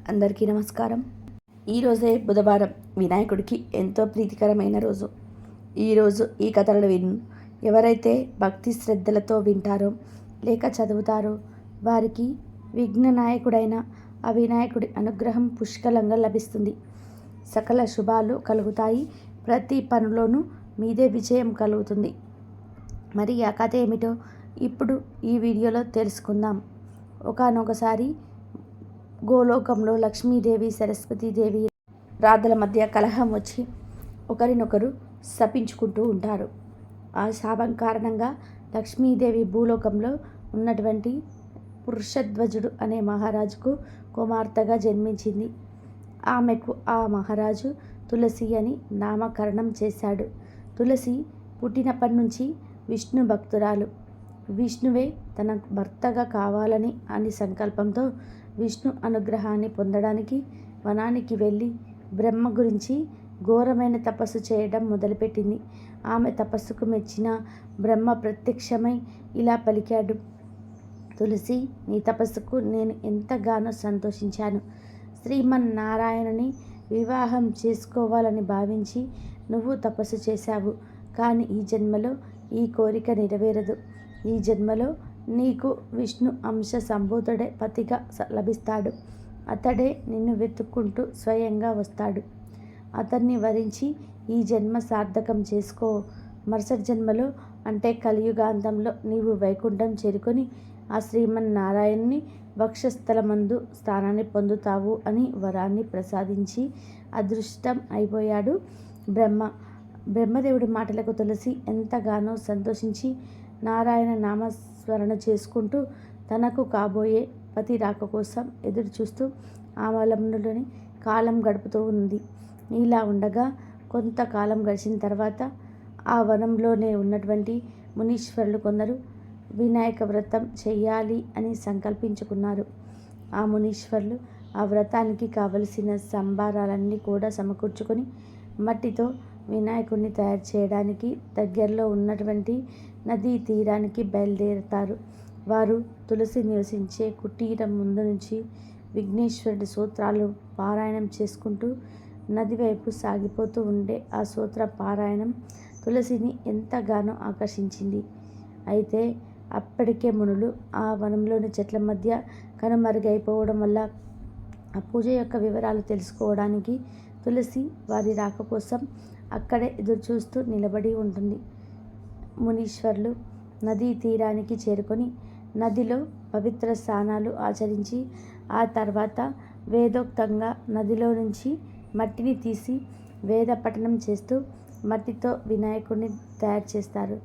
అందరికీ నమస్కారం. ఈరోజే బుధవారం, వినాయకుడికి ఎంతో ప్రీతికరమైన రోజు. ఈరోజు ఈ కథలను ఎవరైతే భక్తి శ్రద్ధలతో వింటారో లేక చదువుతారో వారికి విఘ్ననాయకుడైన ఆ వినాయకుడి అనుగ్రహం పుష్కలంగా లభిస్తుంది. సకల శుభాలు కలుగుతాయి. ప్రతి పనిలోనూ మీదే విజయం కలుగుతుంది. మరి ఆ కథ ఏమిటో ఇప్పుడు ఈ వీడియోలో తెలుసుకుందాం. ఒకానొకసారి గోలోకంలో లక్ష్మీదేవి, సరస్వతీదేవి రాధల మధ్య కలహం వచ్చి ఒకరినొకరు శపించుకుంటూ ఉంటారు. ఆ శాపం కారణంగా లక్ష్మీదేవి భూలోకంలో ఉన్నటువంటి పురుషధ్వజుడు అనే మహారాజుకు కుమార్తెగా జన్మించింది. ఆమెకు ఆ మహారాజు తులసి అని నామకరణం చేశాడు. తులసి పుట్టినప్పటి నుంచి విష్ణు భక్తురాలు. విష్ణువే తన భర్తగా కావాలని అని సంకల్పంతో విష్ణు అనుగ్రహాన్ని పొందడానికి వనానికి వెళ్ళి బ్రహ్మ గురించి ఘోరమైన తపస్సు చేయడం మొదలుపెట్టింది. ఆమె తపస్సుకు మెచ్చిన బ్రహ్మ ప్రత్యక్షమై ఇలా పలికాడు: తులసి, నీ తపస్సుకు నేను ఎంతగానో సంతోషించాను. శ్రీమన్నారాయణుని వివాహం చేసుకోవాలని భావించి నువ్వు తపస్సు చేశావు. కానీ ఈ జన్మలో ఈ కోరిక నెరవేరదు. ఈ జన్మలో నీకు విష్ణు అంశ సంభూతుడే పతిగా లభిస్తాడు. అతడే నిన్ను వెతుక్కుంటూ స్వయంగా వస్తాడు. అతన్ని వరించి ఈ జన్మ సార్థకం చేసుకో. మరుసటి జన్మలో అంటే కలియుగాంతంలో నీవు వైకుంఠం చేరుకొని ఆ శ్రీమన్నారాయణుని వక్షస్థలమందు స్థానాన్ని పొందుతావు అని వరాన్ని ప్రసాదించి అదృష్టం అయిపోయాడు బ్రహ్మ. బ్రహ్మదేవుడి మాటలకు తులసి ఎంతగానో సంతోషించి నారాయణ నామస్మరణ చేసుకుంటూ తనకు కాబోయే పతి రాక కోసం ఎదురు చూస్తూ ఆమలంలోని కాలం గడుపుతూ ఉంది. ఇలా ఉండగా కొంతకాలం గడిచిన తర్వాత ఆ వనంలోనే ఉన్నటువంటి మునీశ్వరులు కొందరు వినాయక వ్రతం చెయ్యాలి అని సంకల్పించుకున్నారు. ఆ మునీశ్వరులు ఆ వ్రతానికి కావలసిన సంభారాలన్నీ కూడా సమకూర్చుకొని మట్టితో వినాయకుడిని తయారు చేయడానికి దగ్గరలో ఉన్నటువంటి నదీ తీరానికి బయలుదేరతారు. వారు తులసి నివసించే కుటీరం ముందు నుంచి విఘ్నేశ్వరుడి సూత్రాలు పారాయణం చేసుకుంటూ నది వైపు సాగిపోతూ ఉండే ఆ సూత్ర పారాయణం తులసిని ఎంతగానో ఆకర్షించింది. అయితే అప్పటికే మునులు ఆ వనంలోని చెట్ల మధ్య కనుమరుగైపోవడం వల్ల ఆ పూజ యొక్క వివరాలు తెలుసుకోవడానికి తులసి వారి రాక కోసం అక్కడే ఎదురు చూస్తూ నిలబడి ఉంటుంది. మునీశ్వరులు నదీ తీరానికి చేరుకొని నదిలో పవిత్ర స్నానాలు ఆచరించి ఆ తర్వాత వేదోక్తంగా నదిలో నుంచి మట్టిని తీసి వేద పఠనం చేస్తూ మట్టితో వినాయకుడిని తయారు చేస్తారు.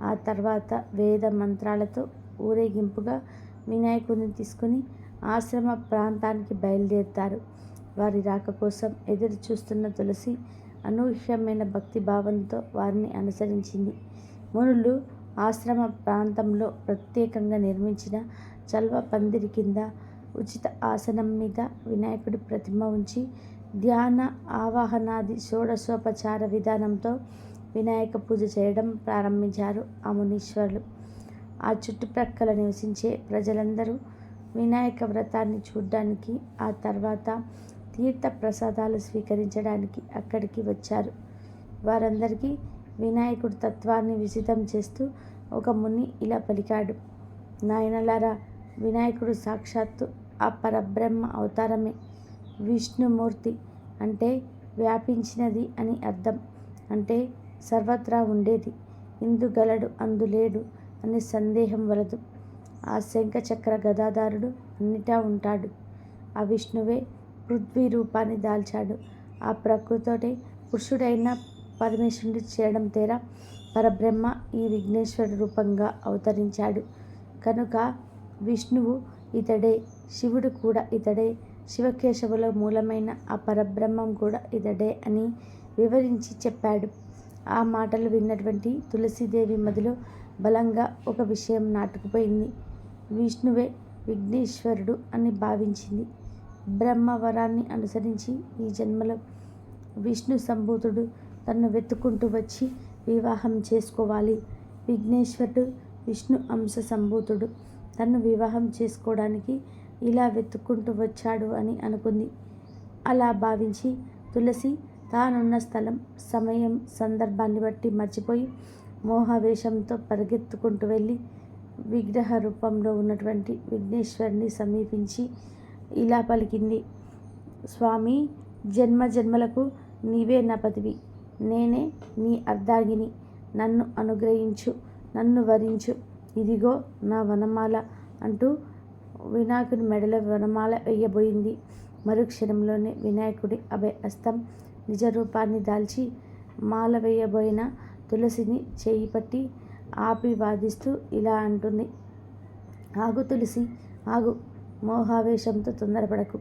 ఆ తర్వాత వేద మంత్రాలతో ఊరేగింపుగా వినాయకుడిని తీసుకుని ఆశ్రమ ప్రాంతానికి బయలుదేరుతారు. వారి రాక కోసం ఎదురు చూస్తున్న తులసి అనూహ్యమైన భక్తి భావంతో వారిని అనుసరించింది. మునులు ఆశ్రమ ప్రాంతంలో ప్రత్యేకంగా నిర్మించిన చల్వ పందిరి కింద ఉచిత ఆసనం మీద వినాయకుడి ప్రతిమ ఉంచి ధ్యాన ఆవాహనాది షోడశోపచార విధానంతో వినాయక పూజ చేయడం ప్రారంభించారు ఆ మునీశ్వరులు. ఆ చుట్టుప్రక్కల నివసించే ప్రజలందరూ వినాయక వ్రతాన్ని చూడ్డానికి, ఆ తర్వాత తీర్థ ప్రసాదాలు స్వీకరించడానికి అక్కడికి వచ్చారు. వారందరికీ వినాయకుడి తత్వాన్ని విసితం చేస్తూ ఒక ముని ఇలా పలికాడు: నాయనలారా, వినాయకుడు సాక్షాత్తు ఆ పరబ్రహ్మ అవతారమే. విష్ణుమూర్తి అంటే వ్యాపించినది అని అర్థం. అంటే సర్వత్రా ఉండేది. ఇందుగలడు అందులేడు అనే సందేహం వలదు. ఆ శంఖచక్ర గదాధారుడు అన్నిటా ఉంటాడు. ఆ విష్ణువే పృథ్వీ రూపాన్ని దాల్చాడు. ఆ ప్రకృతితోటే పురుషుడైన పరమేశ్వరుడు చేయడం తేరా పరబ్రహ్మ ఈ విఘ్నేశ్వరుడు రూపంగా అవతరించాడు. కనుక విష్ణువు ఇతడే, శివుడు కూడా ఇతడే, శివకేశవుల మూలమైన ఆ పరబ్రహ్మం కూడా ఇతడే అని వివరించి చెప్పాడు. ఆ మాటలు విన్నటువంటి తులసీదేవి మదిలో బలంగా ఒక విషయం నాటుకుపోయింది. విష్ణువే విఘ్నేశ్వరుడు అని భావించింది. బ్రహ్మవరాన్ని అనుసరించి ఈ జన్మలో విష్ణు సంభూతుడు తన్ను వెతుక్కుంటూ వచ్చి వివాహం చేసుకోవాలి. విఘ్నేశ్వరుడు విష్ణు అంశ సంభూతుడు. తన్ను వివాహం చేసుకోవడానికి ఇలా వెతుక్కుంటూ వచ్చాడు అని అనుకుంది. అలా భావించి తులసి తానున్న స్థలం, సమయం, సందర్భాన్ని బట్టి మర్చిపోయి మోహావేశంతో పరిగెత్తుకుంటూ వెళ్ళి విగ్రహ రూపంలో ఉన్నటువంటి విఘ్నేశ్వరుని సమీపించి ఇలా పలికింది. స్వామి, జన్మ జన్మలకు నీవే నా పతివి, నేనే నీ అర్ధాంగిని. నన్ను అనుగ్రహించు, నన్ను వరించు. ఇదిగో నా వనమాల అంటూ వినాయకుని మెడలో వనమాల వేయబోయింది. మరుక్షణంలోనే వినాయకుడి అభయ హస్తం నిజ రూపాన్ని దాల్చి మాల వేయబోయిన తులసిని చేయి పట్టి ఆపి వాదిస్తూ ఇలా అంటుంది. ఆగు తులసి, ఆగు. మోహావేశంతో తొందరపడకు.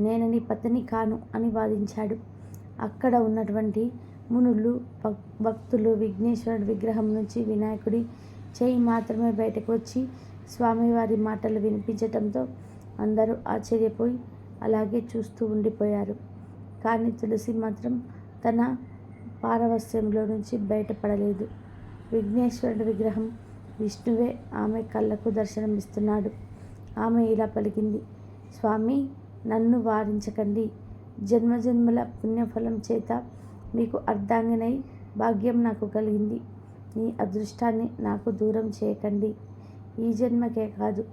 నేను నీ పతిని కాను అని వాదించాడు. అక్కడ ఉన్నటువంటి మునులు, భక్తులు విఘ్నేశ్వరుడి విగ్రహం నుంచి వినాయకుడి చేయి మాత్రమే బయటకు వచ్చి స్వామివారి మాటలు వినిపించటంతో అందరూ ఆశ్చర్యపోయి అలాగే చూస్తూ ఉండిపోయారు. కానీ తులసి మాత్రం తన పారవస్యంలో నుంచి బయటపడలేదు. విఘ్నేశ్వరుడి విగ్రహం విష్ణువే ఆమె కళ్ళకు దర్శనమిస్తున్నాడు. ఆమె ఇలా పలికింది. స్వామి, నన్ను వారించకండి. జన్మజన్మల పుణ్యఫలం చేత మీకు అర్ధాంగినై భాగ్యం నాకు కలిగింది. ఈ అదృష్టాన్ని నాకు దూరం చేయకండి. ఈ జన్మకే కాదు,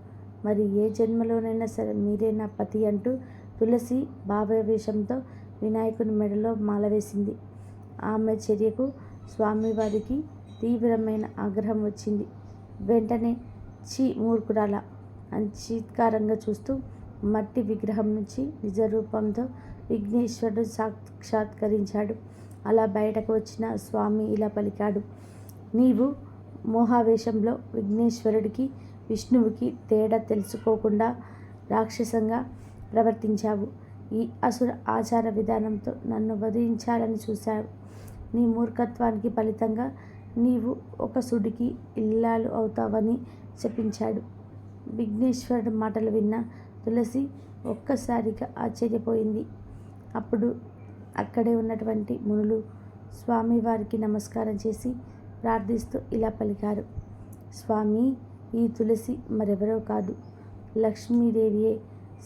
మరి ఏ జన్మలోనైనా సరే మీరే నా పతి అంటూ తులసి భావావేశంతో వినాయకుని మెడలో మాల వేసింది. ఆమె చర్యకు స్వామివారికి తీవ్రమైన ఆగ్రహం వచ్చింది. వెంటనే చీ మూర్ఖురాల అని చీత్కారంగా చూస్తూ మట్టి విగ్రహం నుంచి నిజ రూపంతో విఘ్నేశ్వరుడు సాక్షాత్కరించాడు. అలా బయటకు వచ్చిన స్వామి ఇలా పలికాడు. నీవు మోహావేశంలో విఘ్నేశ్వరుడికి, విష్ణువుకి తేడా తెలుసుకోకుండా రాక్షసంగా ప్రవర్తించావు. ఈ అసుర ఆచార విధానంతో నన్ను వధించాలని చూశావు. నీ మూర్ఖత్వానికి ఫలితంగా నీవు ఒక సుడికి ఇల్లాలు అవుతావని శపించాడు. విఘ్నేశ్వరుడు మాటలు విన్న తులసి ఒక్కసారిగా ఆశ్చర్యపోయింది. అప్పుడు అక్కడే ఉన్నటువంటి మునులు స్వామివారికి నమస్కారం చేసి ప్రార్థిస్తూ ఇలా పలికారు. స్వామి, ఈ తులసి మరెవరో కాదు, లక్ష్మీదేవియే.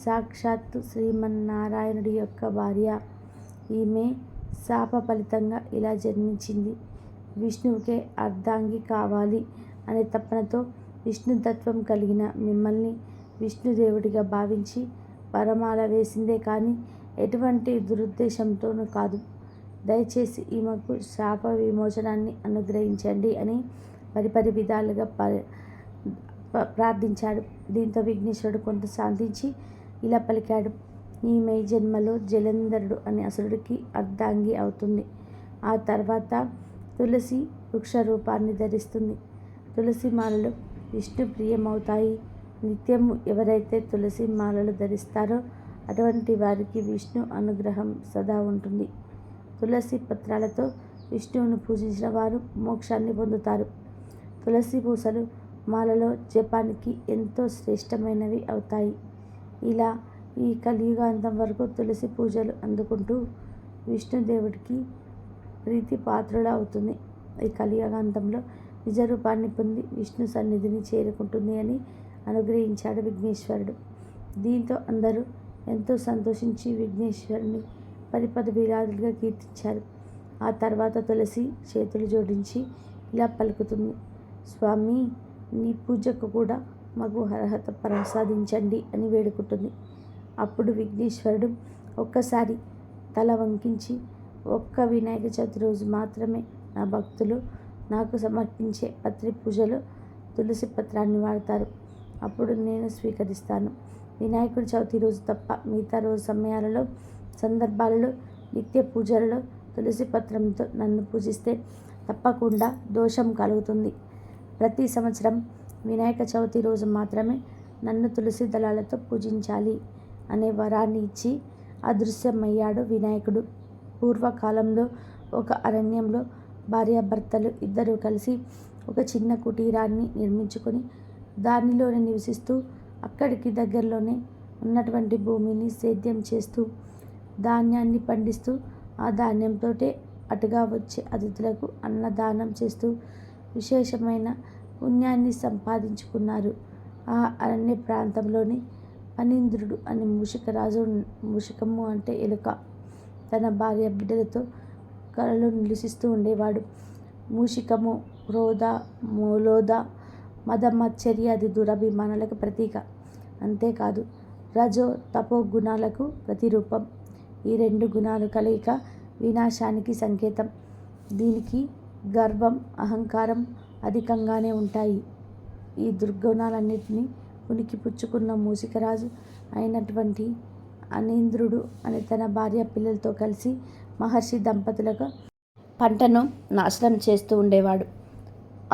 సాక్షాత్తు శ్రీమన్నారాయణుడి యొక్క భార్య. ఈమె శాప ఫలితంగా ఇలా జన్మించింది. విష్ణువుకే అర్ధాంగి కావాలి అనే తపనతో విష్ణుతత్వం కలిగిన మిమ్మల్ని విష్ణుదేవుడిగా భావించి వరమాల వేసిందే కానీ ఎటువంటి దురుద్దేశంతోనూ కాదు. దయచేసి ఈమెకు శాప విమోచనాన్ని అనుగ్రహించండి అని పరిపరి విధాలుగా ప్రార్థించాడు. దీంతో విఘ్నేశ్వరుడు కొంత శాంతించి ఇలా పలికాడు. ఈమె జన్మలో జలంధరుడు అనే అసురుడికి అర్ధాంగి అవుతుంది. ఆ తర్వాత తులసి వృక్ష రూపాన్ని ధరిస్తుంది. తులసి మాలలు విష్ణు ప్రియమవుతాయి. నిత్యము ఎవరైతే తులసి మాలలు ధరిస్తారో అటువంటి వారికి విష్ణు అనుగ్రహం సదా ఉంటుంది. తులసి పత్రాలతో విష్ణువును పూజించిన వారు మోక్షాన్ని పొందుతారు. తులసి పూసలు మాలలో జపానికి ఎంతో శ్రేష్టమైనవి అవుతాయి. ఇలా ఈ కలియుగాంతం వరకు తులసి పూజలు అందుకుంటూ విష్ణుదేవుడికి ప్రీతి పాత్రుల అవుతుంది. ఈ కలియుగాంతంలో నిజ రూపాన్ని పొంది విష్ణు సన్నిధిని చేరుకుంటుంది అని అనుగ్రహించాడు విఘ్నేశ్వరుడు. దీంతో అందరూ ఎంతో సంతోషించి విఘ్నేశ్వరుని పరిపద విరాదులుగా కీర్తించారు. ఆ తర్వాత తులసి చేతులు జోడించి ఇలా పలుకుతుంది. స్వామి, నీ పూజకు కూడా మాకు అర్హత ప్రసాదించండి అని వేడుకుంటుంది. అప్పుడు విఘ్నేశ్వరుడు ఒక్కసారి తల వంకించి, ఒక్క వినాయక చవితి రోజు మాత్రమే నా భక్తులు నాకు సమర్పించే పత్రి పూజలో తులసి పత్రాన్ని వాడతారు. అప్పుడు నేను స్వీకరిస్తాను. వినాయకుడి చవితి రోజు తప్ప మిగతా రోజు సమయాలలో, సందర్భాలలో, నిత్య పూజలలో తులసి పత్రంతో నన్ను పూజిస్తే తప్పకుండా దోషం కలుగుతుంది. ప్రతి సంవత్సరం వినాయక చవితి రోజు మాత్రమే నన్ను తులసి దళాలతో పూజించాలి అనే వరాన్ని ఇచ్చి అదృశ్యమయ్యాడు వినాయకుడు. పూర్వకాలంలో ఒక అరణ్యంలో భార్యాభర్తలు ఇద్దరూ కలిసి ఒక చిన్న కుటీరాన్ని నిర్మించుకొని దానిలోనే నివసిస్తూ అక్కడికి దగ్గరలోనే ఉన్నటువంటి భూమిని సేద్యం చేస్తూ ధాన్యాన్ని పండిస్తూ ఆ ధాన్యంతోటే అటుగా వచ్చే అతిథులకు అన్నదానం చేస్తూ విశేషమైన పుణ్యాన్ని సంపాదించుకున్నారు. ఆ అరణ్య ప్రాంతంలోని అనీంద్రుడు అని మూషికరాజు, మూషికము అంటే ఎలుక, తన భార్య బిడ్డలతో కలలో నివసిస్తూ ఉండేవాడు. మూషికము క్రోధ, మూలోధ, మదమాత్సర్యాది దురభిమానాలకు ప్రతీక. అంతేకాదు రజో తపో గుణాలకు ప్రతిరూపం. ఈ రెండు గుణాలు కలయిక వినాశానికి సంకేతం. దీనికి గర్వం, అహంకారం అధికంగానే ఉంటాయి. ఈ దుర్గుణాలన్నింటినీ ఉనికి పుచ్చుకున్న మూషికరాజు అయినటువంటి అనీంద్రుడు అని తన భార్య పిల్లలతో కలిసి మహర్షి దంపతులకు పంటను నాశనం చేస్తూ ఉండేవాడు.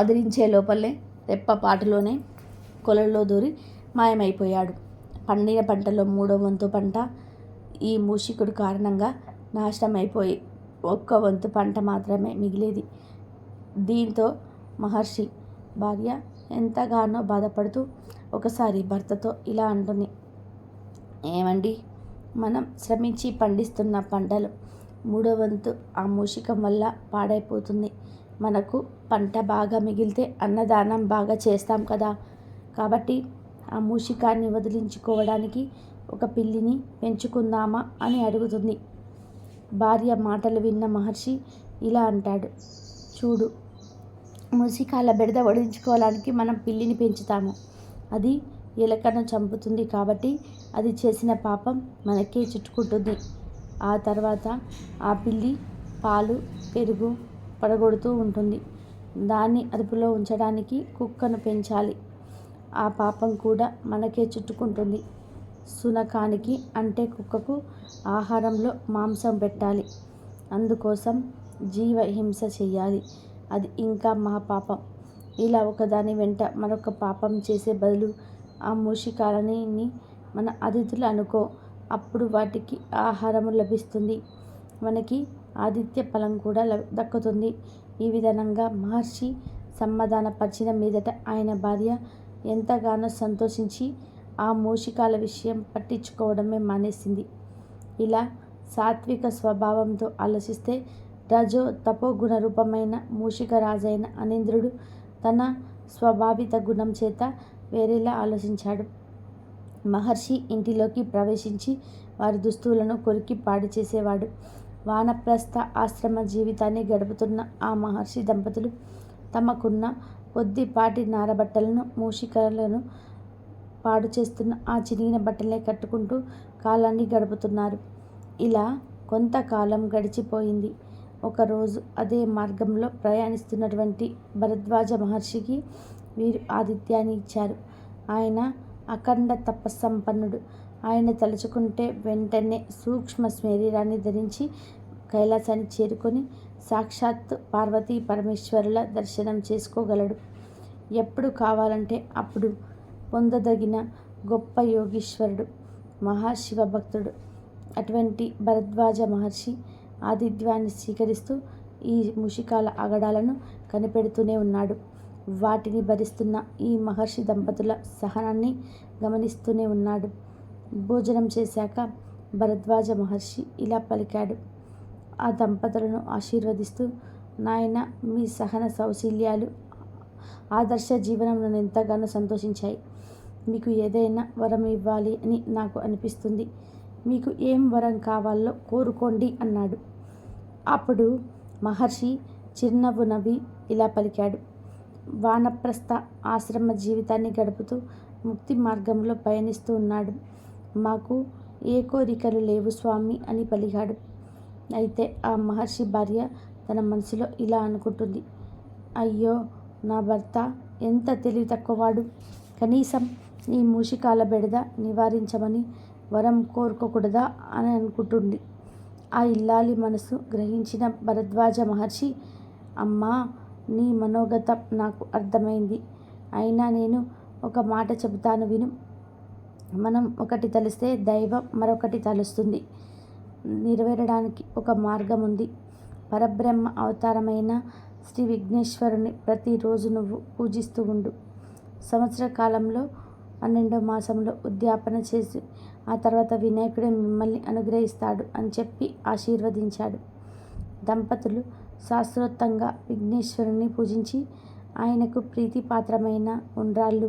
అదిరించే లోపలే రెప్పపాటులోనే కొలల్లో దూరి మాయమైపోయాడు. పండిన పంటలో 3వ వంతు పంట ఈ మూషికుడు కారణంగా నాశనమైపోయి 1 వంతు పంట మాత్రమే మిగిలేది. దీంతో మహర్షి భార్య ఎంతగానో బాధపడుతూ ఒకసారి భర్తతో ఇలా అంటుంది, ఏమండి, మనం శ్రమించి పండిస్తున్న పంటలు 3వ వంతు ఆ మూషికం వల్ల పాడైపోతుంది. మనకు పంట బాగా మిగిలితే అన్నదానం బాగా చేస్తాం కదా. కాబట్టి ఆ మూషికాన్ని వదిలించుకోవడానికి ఒక పిల్లిని పెంచుకుందామా అని అడుగుతుంది. భార్య మాటలు విన్న మహర్షి ఇలా అంటాడు, చూడు, మూషికాల బెడద వదిలించుకోవడానికి మనం పిల్లిని పెంచుతాము. అది ఎలుకను చంపుతుంది కాబట్టి అది చేసిన పాపం మనకే చుట్టుకుంటుంది. ఆ తర్వాత ఆ పిల్లి పాలు, పెరుగు పడగొడుతూ ఉంటుంది. దాన్ని అదుపులో ఉంచడానికి కుక్కను పెంచాలి. ఆ పాపం కూడా మనకే చుట్టుకుంటుంది. శునకానికి అంటే కుక్కకు ఆహారంలో మాంసం పెట్టాలి. అందుకోసం జీవహింస చెయ్యాలి. అది ఇంకా మహాపాపం. ఇలా ఒకదాని వెంట మరొక పాపం చేసే బదులు ఆ మూషికాలని మన అతిథులు అనుకో. అప్పుడు వాటికి ఆహారము లభిస్తుంది, మనకి ఆతిథ్య ఫలం కూడా దక్కుతుంది. ఈ విధంగా మహర్షి సమాధానపరిచిన మీదట ఆయన భార్య ఎంతగానో సంతోషించి ఆ మూషికాల విషయం పట్టించుకోవడమే మానేసింది. ఇలా సాత్విక స్వభావంతో ఆలోచిస్తే రజో తపోగుణ రూపమైన మూషిక రాజైన అనీంద్రుడు తన స్వాభావిక గుణం చేత వేరేలా ఆలోచించాడు. మహర్షి ఇంటిలోకి ప్రవేశించి వారి దుస్తులను కొరికి పాడు చేసేవాడు. వానప్రస్థ ఆశ్రమ జీవితాన్ని గడుపుతున్న ఆ మహర్షి దంపతులు తమకున్న కొద్దిపాటి నారబట్టలను, మూషికలను పాడు చేస్తున్న ఆ చినిగిన బట్టలనే కట్టుకుంటూ కాలాన్ని గడుపుతున్నారు. ఇలా కొంతకాలం గడిచిపోయింది. ఒకరోజు అదే మార్గంలో ప్రయాణిస్తున్నటువంటి భరద్వాజ మహర్షికి వీరు ఆతిథ్యాన్ని ఇచ్చారు. ఆయన అఖండ తపస్సంపన్నుడు. ఆయన తలుచుకుంటే వెంటనే సూక్ష్మ శరీరాన్ని ధరించి కైలాసాన్ని చేరుకొని సాక్షాత్ పార్వతీ పరమేశ్వరుల దర్శనం చేసుకోగలడు. ఎప్పుడు కావాలంటే అప్పుడు పొందదగిన గొప్ప యోగీశ్వరుడు, మహాశివ భక్తుడు. అటువంటి భరద్వాజ మహర్షి ఆతిథ్యాన్ని స్వీకరిస్తూ ఈ మూషికాల ఆగడాలను కనిపెడుతూనే ఉన్నాడు. వాటిని భరిస్తున్న ఈ మహర్షి దంపతుల సహనాన్ని గమనిస్తూనే ఉన్నాడు. భోజనం చేశాక భరద్వాజ మహర్షి ఇలా పలికాడు ఆ దంపతులను ఆశీర్వదిస్తూ, నాయన, మీ సహన సౌశల్యాలు, ఆదర్శ జీవనం నన్ను ఎంతగానో సంతోషించాయి. మీకు ఏదైనా వరం ఇవ్వాలి అని నాకు అనిపిస్తుంది. మీకు ఏం వరం కావాలో కోరుకోండి అన్నాడు. అప్పుడు మహర్షి చిరునవ్వు నవ్వి ఇలా పలికాడు, వానప్రస్థ ఆశ్రమ జీవితాన్ని గడుపుతూ ముక్తి మార్గంలో పయనిస్తూ ఉన్నాడు. మాకు ఏ కోరికలు లేవు స్వామి అని పలికాడు. అయితే ఆ మహర్షి భార్య తన మనసులో ఇలా అనుకుంటుంది, అయ్యో, నా భర్త ఎంత తెలివి తక్కువవాడు. కనీసం ఈ మూషికాల బెడద నివారించమని వరం కోరుకోకూడదా అని అనుకుంటుంది. ఆ ఇల్లాలి మనసు గ్రహించిన భరద్వాజ మహర్షి, అమ్మా, నీ మనోగతం నాకు అర్థమైంది. అయినా నేను ఒక మాట చెబుతాను విను. మనం ఒకటి తలిస్తే దైవం మరొకటి తలుస్తుంది. నెరవేరడానికి ఒక మార్గం ఉంది. పరబ్రహ్మ అవతారమైన శ్రీ విఘ్నేశ్వరుని ప్రతిరోజు నువ్వు పూజిస్తూ ఉండు. సంవత్సర కాలంలో 12వ మాసంలో ఉద్యాపన చేసి ఆ తర్వాత వినాయకుడే మిమ్మల్ని అనుగ్రహిస్తాడు అని చెప్పి ఆశీర్వదించాడు. దంపతులు శాస్త్రోక్తంగా విఘ్నేశ్వరుని పూజించి ఆయనకు ప్రీతిపాత్రమైన ఉండ్రాళ్ళు,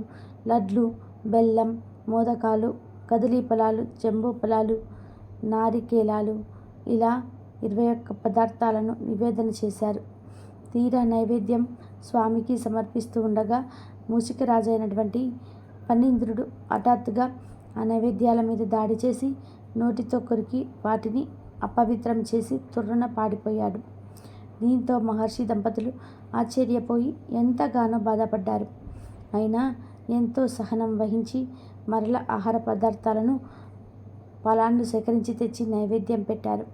లడ్లు, బెల్లం, మోదకాలు, కదలీ ఫలాలు, జంబూ ఫలాలు, నారికేలాలు ఇలా 21 పదార్థాలను నివేదన చేశారు. తీరా నైవేద్యం స్వామికి సమర్పిస్తూ ఉండగా మూషికరాజైనటువంటి ఫణీంద్రుడు హఠాత్తుగా ఆ నైవేద్యాల మీద దాడి చేసి నోటితో కొరికి వాటిని అపవిత్రం చేసి తుర్రున పాడిపోయాడు. దీంతో మహర్షి దంపతులు ఆశ్చర్యపోయి ఎంతగానో బాధపడ్డారు. అయినా ఎంతో సహనం వహించి మరల ఆహార పదార్థాలను, ఫలాలను సేకరించి తెచ్చి నైవేద్యం పెట్టారు.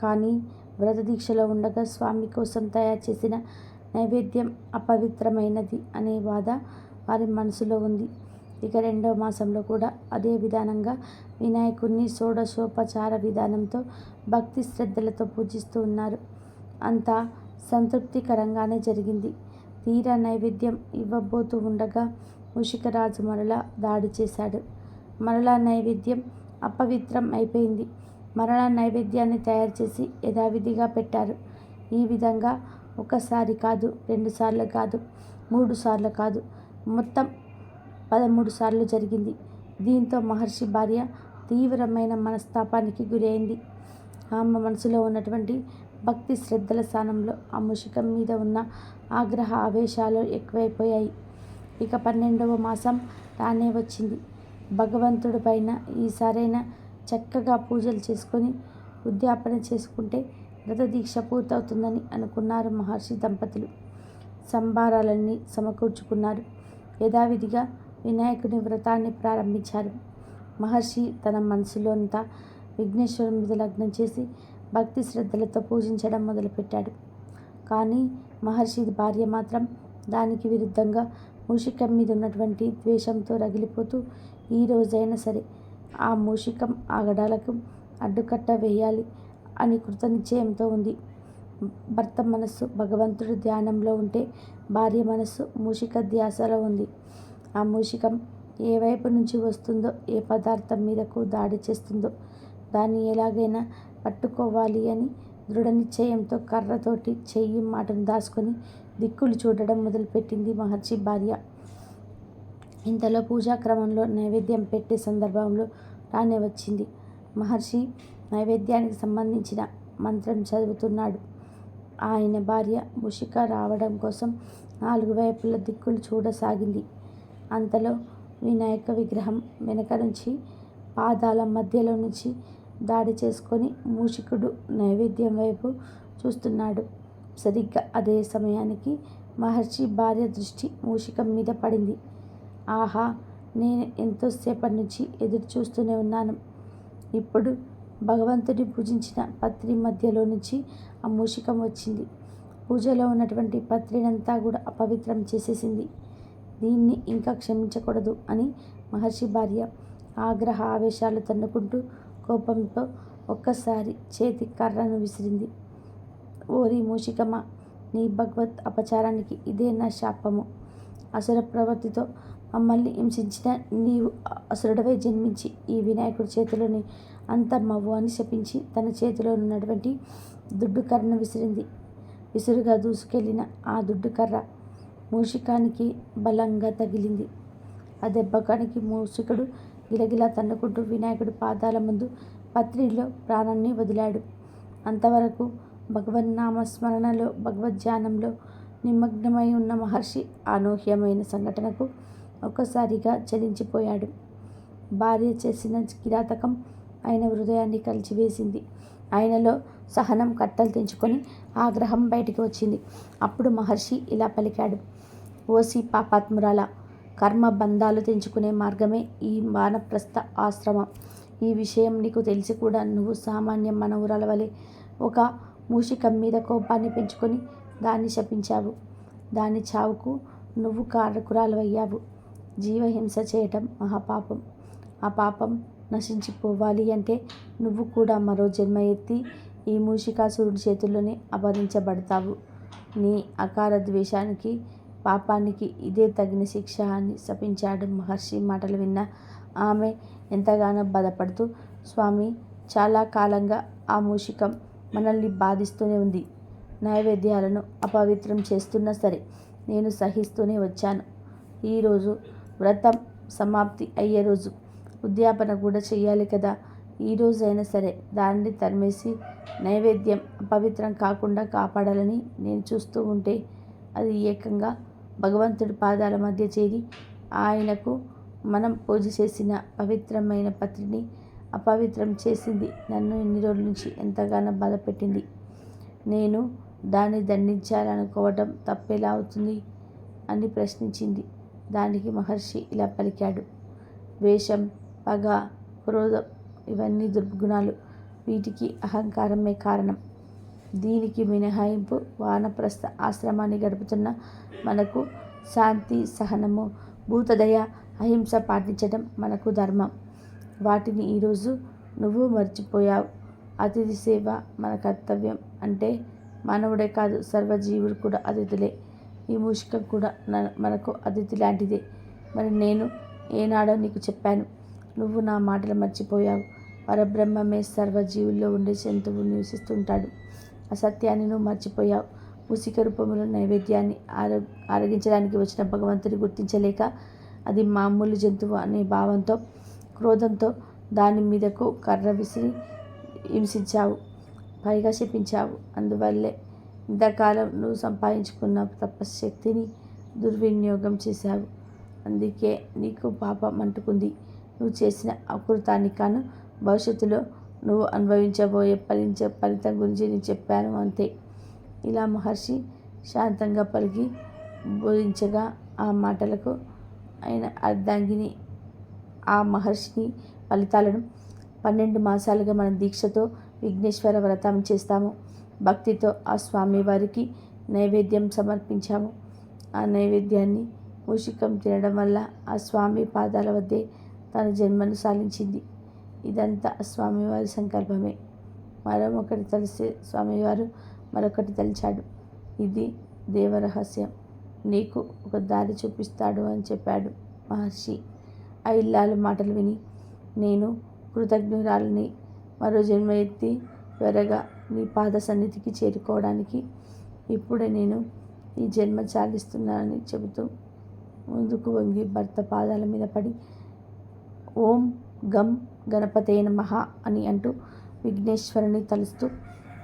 కానీ వ్రతదీక్షలో ఉండగా స్వామి కోసం తయారు చేసిన నైవేద్యం అపవిత్రమైనది అనే బాధ వారి మనసులో ఉంది. ఇక 2వ మాసంలో కూడా అదే విధానంగా వినాయకుడిని షోడశోపచార విధానంతో భక్తి శ్రద్ధలతో పూజిస్తూ ఉన్నారు. అంతా సంతృప్తికరంగానే జరిగింది. తీరా నైవేద్యం ఇవ్వబోతూ ఉండగా మూషికరాజు మరలా దాడి చేశాడు. మరలా నైవేద్యం అపవిత్రం అయిపోయింది. మరలా నైవేద్యాన్ని తయారు చేసి యథావిధిగా పెట్టారు. ఈ విధంగా ఒకసారి కాదు, 2 సార్లు కాదు, 3 సార్లు కాదు, మొత్తం 13 సార్లు జరిగింది. దీంతో మహర్షి భార్య తీవ్రమైన మనస్తాపానికి గురైంది. ఆమె మనసులో ఉన్నటువంటి భక్తి శ్రద్ధల స్థానంలో ఆ మూషికం మీద ఉన్న ఆగ్రహ ఆవేశాలు ఎక్కువైపోయాయి. ఇక 12వ మాసం రానే వచ్చింది. భగవంతుడి పైన ఈసారైనా చక్కగా పూజలు చేసుకొని ఉద్యాపన చేసుకుంటే వ్రతదీక్ష పూర్తవుతుందని అనుకున్నారు మహర్షి దంపతులు. సంభారాలన్నీ సమకూర్చుకున్నారు. యథావిధిగా వినాయకుని వ్రతాన్ని ప్రారంభించారు. మహర్షి తన మనసులోంతా విఘ్నేశ్వరుని మీద లగ్నం చేసి భక్తి శ్రద్ధలతో పూజించడం మొదలుపెట్టాడు. కానీ మహర్షి భార్య మాత్రం దానికి విరుద్ధంగా మూషికం మీద ఉన్నటువంటి ద్వేషంతో రగిలిపోతూ ఈ రోజైనా సరే ఆ మూషికం ఆగడాలకు అడ్డుకట్ట వేయాలి అని కృతనిశ్చయంతో ఉంది. భర్త మనస్సు భగవంతుడి ధ్యానంలో ఉంటే భార్య మనస్సు మూషిక ధ్యాసలో ఉంది. ఆ మూషికం ఏ వైపు నుంచి వస్తుందో, ఏ పదార్థం మీదకు దాడి చేస్తుందో దాన్ని ఎలాగైనా పట్టుకోవాలి అని దృఢ నిశ్చయంతో కర్రతోటి చెయ్యి మాటను దాచుకొని దిక్కులు చూడడం మొదలుపెట్టింది మహర్షి భార్య. ఇంతలో పూజాక్రమంలో నైవేద్యం పెట్టే సందర్భంలో రానే వచ్చింది. మహర్షి నైవేద్యానికి సంబంధించిన మంత్రం చదువుతున్నాడు. ఆయన భార్య మూషిక రావడం కోసం 4 వైపుల దిక్కులు చూడసాగింది. అంతలో వినాయక విగ్రహం వెనక నుంచి, పాదాల మధ్యలో నుంచి దాడి చేసుకొని మూషికుడు నైవేద్యం వైపు చూస్తున్నాడు. సరిగ్గా అదే సమయానికి మహర్షి భార్య దృష్టి మూషికం మీద పడింది. ఆహా, నేను ఎంతోసేపటి నుంచి ఎదురు చూస్తూనే ఉన్నాను. ఇప్పుడు భగవంతుడిని పూజించిన పత్రి మధ్యలో నుంచి ఆ మూషికం వచ్చింది. పూజలో ఉన్నటువంటి పత్రినంతా కూడా అపవిత్రం చేసేసింది. దీన్ని ఇంకా క్షమించకూడదు అని మహర్షి భార్య ఆగ్రహ ఆవేశాలు తన్నుకుంటూ కోపంతో ఒక్కసారి చేతి కర్రను విసిరింది. ఓరి మూషికమా, నీ భగవత్ అపచారానికి ఇదే నా శాపము. అసుర ప్రవృత్తితో మమ్మల్ని హింసించిన నీవు అసురుడవై జన్మించి ఈ వినాయకుడి చేతిలోని అంతమవ్వు అని శపించి తన చేతిలో ఉన్నటువంటి దుడ్డు కర్రను విసిరింది. విసురుగా దూసుకెళ్లిన ఆ దుడ్డు కర్ర మూషికానికి బలంగా తగిలింది. ఆ దెబ్బకానికి మూషికుడు గిలగిలా తన్నుకుంటూ వినాయకుడి పాదాల ముందు పత్రిలో ప్రాణాన్ని వదిలాడు. అంతవరకు భగవన్నామస్మరణలో, భగవద్ధ్యానంలో నిమగ్నమై ఉన్న మహర్షి అనూహ్యమైన సంఘటనకు ఒక్కసారిగా చలించిపోయాడు. భార్య చేసిన కిరాతకం ఆయన హృదయాన్ని కలిచివేసింది. ఆయనలో సహనం కట్టలు తెంచుకొని ఆగ్రహం బయటికి వచ్చింది. అప్పుడు మహర్షి ఇలా పలికాడు. ఓసి పాపాత్మురాల, కర్మ బంధాలు తెంచుకునే మార్గమే ఈ వానప్రస్థ ఆశ్రమం. ఈ విషయం నీకు తెలిసి కూడా నువ్వు సామాన్య మానవురాల వలె ఒక మూషికం మీద కోపాన్ని పెంచుకొని దాన్ని శపించావు. దాని చావుకు నువ్వు కారకురాలయ్యావు. జీవహింస చేయటం మహాపాపం. ఆ పాపం నశించిపోవాలి అంటే నువ్వు కూడా మరో జన్మ ఎత్తి ఈ మూషికాసురుడి చేతుల్లోనే అపహరించబడతావు. నీ అకార ద్వేషానికి, పాపానికి ఇదే తగిన శిక్ష అని శపించాడు. మహర్షి మాటలు విన్న ఆమె ఎంతగానో బాధపడుతూ, స్వామి, చాలా కాలంగా ఆ మూషికం మనల్ని బాధిస్తూనే ఉంది. నైవేద్యాలను అపవిత్రం చేస్తున్నా సరే నేను సహిస్తూనే వచ్చాను. ఈరోజు వ్రతం సమాప్తి అయ్యే రోజు. ఉద్యాపన కూడా చెయ్యాలి కదా. ఈరోజైనా సరే దానిని తరిమేసి నైవేద్యం అపవిత్రం కాకుండా కాపాడాలని నేను చూస్తూ ఉంటే అది ఏకంగా భగవంతుడి పాదాల మధ్య చేరి ఆయనకు మనం పూజ చేసిన పవిత్రమైన పత్రిని అపవిత్రం చేసింది. నన్ను ఇన్ని రోజుల నుంచి ఎంతగానో బాధపెట్టింది. నేను దాన్ని దండించాలనుకోవటం తప్పెలా అవుతుంది అని ప్రశ్నించింది. దానికి మహర్షి ఇలా పలికాడు. ద్వేషం, పగ, క్రోధం ఇవన్నీ దుర్గుణాలు. వీటికి అహంకారమే కారణం. దీనికి మినహాయింపు వానప్రస్థ ఆశ్రమాన్ని గడుపుతున్న మనకు శాంతి, సహనము, భూతదయ, అహింస పాటించడం మనకు ధర్మం. వాటిని ఈరోజు నువ్వు మర్చిపోయావు. అతిథి సేవ మన కర్తవ్యం. అంటే మానవుడే కాదు, సర్వజీవుడు కూడా అతిథులే. ఈ మూషికం కూడా మనకు అతిథి లాంటిదే. మరి నేను ఏనాడో నీకు చెప్పాను, నువ్వు నా మాటలు మర్చిపోయావు. పరబ్రహ్మమే సర్వజీవుల్లో ఉండే జంతువు నివసిస్తుంటాడు. ఆ సత్యాన్ని నువ్వు మర్చిపోయావు. మూషిక రూపంలో నైవేద్యాన్ని ఆరగించడానికి వచ్చిన భగవంతుని గుర్తించలేక అది మామూలు జంతువు అనే భావంతో, క్రోధంతో దాని మీదకు కర్ర విసిరి హింసించావు, పైగా శపించావు. అందువల్లే ఇంతకాలం నువ్వు సంపాదించుకున్న తపశ్శక్తిని దుర్వినియోగం చేశావు. అందుకే నీకు పాపం అంటుకుంది. నువ్వు చేసిన అకృతాన్ని కాను భవిష్యత్తులో నువ్వు అనుభవించబోయే ఫలితం గురించి నేను చెప్పాను అంతే. ఇలా మహర్షి శాంతంగా పలికి బోధించగా ఆ మాటలకు ఆయన అర్ధాంగిని ఆ మహర్షిని ఫలితాలను 12 మాసాలుగా మనం దీక్షతో విఘ్నేశ్వర వ్రతం చేస్తాము. భక్తితో ఆ స్వామి వారికి నైవేద్యం సమర్పించాము. ఆ నైవేద్యాన్ని మూషికం తినడం వల్ల ఆ స్వామి పాదాల వద్దే తన జన్మను సాలించింది. ఇదంతా స్వామివారి సంకల్పమే. మరొకటి తెలిసే స్వామివారు మరొకటి తలిచాడు. ఇది దేవరహస్యం. నీకు ఒక దారి చూపిస్తాడు అని చెప్పాడు మహర్షి. ఆ ఇల్లాలు మాటలు విని నేను కృతజ్ఞురాలని, మరో జన్మ ఎత్తి త్వరగా నీ పాద సన్నిధికి చేరుకోవడానికి ఇప్పుడే నేను ఈ జన్మ చాలిస్తున్నానని చెబుతూ ముందుకు వంగి భర్త పాదాల మీద పడి ఓం గం గణపతయ నమః అని అంటూ విఘ్నేశ్వరుని తలుస్తూ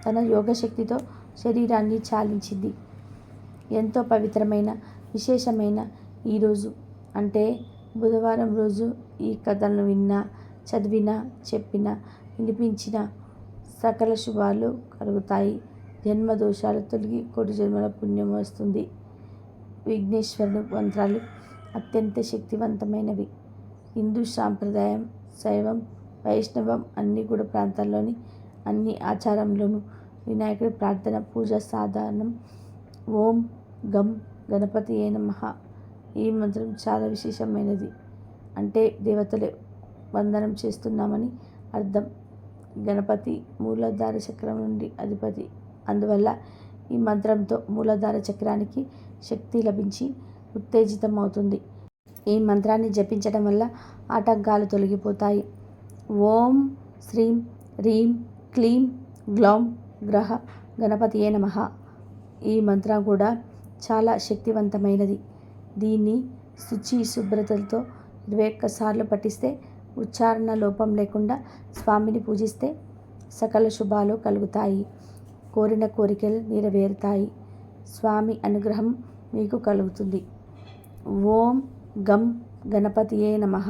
తన యోగశక్తితో శరీరాన్ని చాలించింది. ఎంతో పవిత్రమైన, విశేషమైన ఈరోజు అంటే బుధవారం రోజు ఈ కథలను విన్నా, చదివినా, చెప్పినా, వినిపించిన సకల శుభాలు కలుగుతాయి. జన్మ దోషాలు తొలగి కోటి జన్మల పుణ్యం వస్తుంది. విఘ్నేశ్వరుని మంత్రాలు అత్యంత శక్తివంతమైనవి. హిందూ సాంప్రదాయం, శైవం, వైష్ణవం అన్ని కూడా ప్రాంతాల్లోని అన్ని ఆచారంలోనూ వినాయకుడి ప్రార్థన, పూజ సాధారణం. ఓం గం గణపతియే నమః ఈ మంత్రం చాలా విశేషమైనది. అంటే దేవతలే వందనం చేస్తున్నామని అర్థం. గణపతి మూలాధార చక్రం నుండి అధిపతి. అందువల్ల ఈ మంత్రంతో మూలాధార చక్రానికి శక్తి లభించి ఉత్తేజితమవుతుంది. ఈ మంత్రాన్ని జపించడం వల్ల ఆటంకాలు తొలగిపోతాయి. ఓం శ్రీం హ్రీం క్లీం గ్లౌం గ్రహ గణపతియే నమః ఈ మంత్రం కూడా చాలా శక్తివంతమైనది. దీన్ని శుచి, శుభ్రతలతో 21 సార్లు పఠిస్తే, ఉచ్చారణ లోపం లేకుండా స్వామిని పూజిస్తే సకల శుభాలు కలుగుతాయి. కోరిన కోరికలు నెరవేరుతాయి. స్వామి అనుగ్రహం మీకు కలుగుతుంది. ఓం గం గణపతియే నమః.